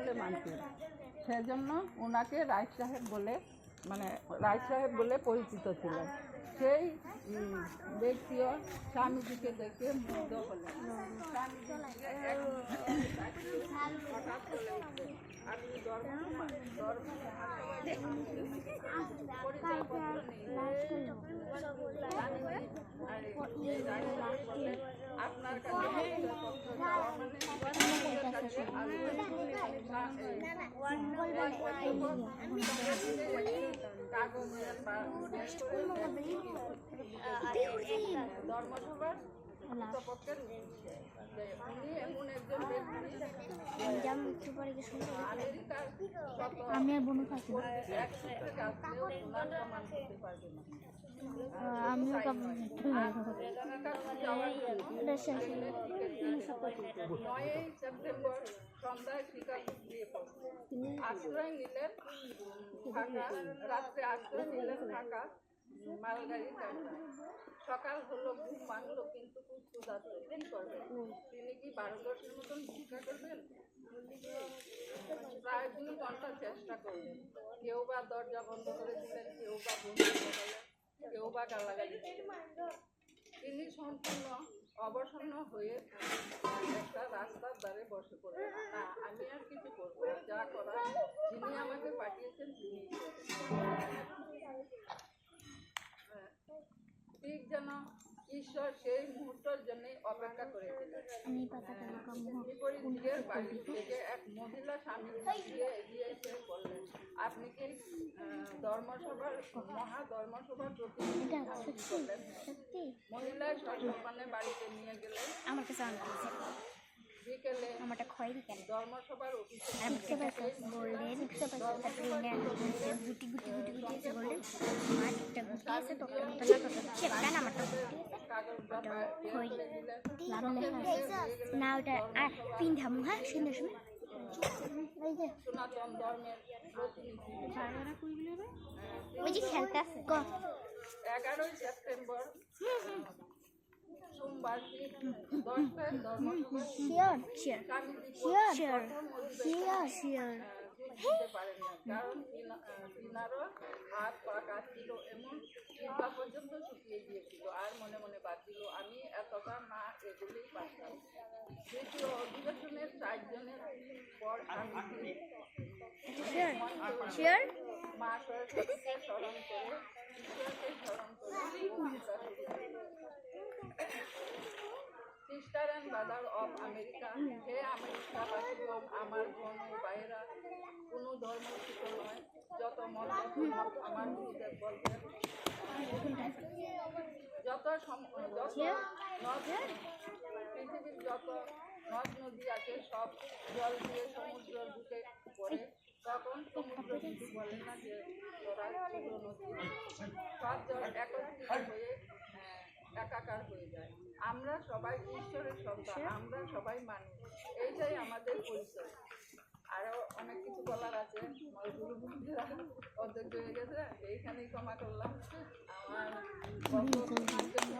বলে মানতেন, সেজন্য ওনাকে রায় সাহেব বলে পরিচিত ছিলেন। সেই ব্যক্তিও স্বামীজিকে দেখে মুগ্ধ হলেন। হঠাৎ বলে উঠলেন, আপনি পরিচয়পত্র নেই, আপনার কাছে পরিচয়পত্র দেওয়া মানে কাগজের বা ধর্মসভার পক্ষের উনি এমন একজন আমি আর বোনও থাকি আমিও সেপ্টেম্বর সন্ধ্যায় আশ্রয় নিলেন রাত্রে আশ্রয় নিলেন ঢাকা মালগাড়ি টার্মিনাল। সকাল হলো, ঘুম ভাঙলো, কিন্তু খুব ক্ষুধার্ত। কি করবেন? তিনি কি 12-10 মতন ভিক্ষা করবেন? প্রায় 2 ঘন্টা চেষ্টা করলেন। কেউ বা দরজা বন্ধ করে দিলেন, কেউ বা বন্ধ করলেন, কেউ বা গালাগালি দিলেন। তিনি সম্পূর্ণ অবসন্ন হয়ে একটা রাস্তার ধারে বসে পড়লেন। না, আমি আর কিছু করবো না, যা করার যিনি আমাকে পাঠিয়েছেন তিনি। ঠিক যেন ঈশ্বর সেই মুহূর্তের জন্য অপেক্ষা করেছিলেন। বিপরীতের বাড়ি থেকে এক মহিলা স্বামী এগিয়ে এসে বললেন, আপনি কি মহাধর্মসভার প্রতিনিধি? মহিলা সসম্মানে বাড়িতে নিয়ে গেলেন। আমার কাছে বিকেলে আমারটা খয়েরি কেন ধর্মসভার অফিসে গোল্ডেন গুটি গুটি গুটি গুটি আছে গোল্ডেন আটটা গুটি আছে তোকে সেটা না আমারটা খয়েরি না ওটা আর পিন্ধামু হ্যাঁ সুন্দর সুন্দর সনাতন ধর্মের প্রতিনিধি ওই যে খেলতে আছে 11 সেপ্টেম্বর সোমবার 10টায় ধর্মসভা দিতে পারেন না, কারণ তিনারও হাত পা কাটছিল, এমন জিহ্বা পর্যন্ত শুকিয়ে গিয়েছিল। আর মনে মনে ভাবছিল, আমি এতটা না এগুলোই পারতাম। দ্বিতীয় অধিবেশনের 4 জনের পর আমি মা সরস্বতীকে স্মরণ করে ঈশ্বরকে স্মরণ করে sister and brother of America, হে আমেরিকাবাসীগণ, আমার বোন ও ভাইয়েরা, কোনো ধর্মচ্যুত নয়, যত মত আমার গুরুদেব বলবেন, পৃথিবীর যত নদ নদী আছে সব জল দিয়ে সমুদ্রের বুকে পড়ে, তখন সমুদ্র কিছু বলে না যে তোরা ছোট নদী, সব জল একত্রিত হয়ে একাকার হয়ে যায়। আমরা সবাই ঈশ্বরের সন্তান, আমরা সবাই মানুষ, এইটাই আমাদের পরিচয়। আরো অনেক কিছু বলার আছে, আমার গুরু বন্ধুরা অধ্যক্ষ হয়ে গেছে, এইখানেই ক্ষমা করলাম আমার জন্য।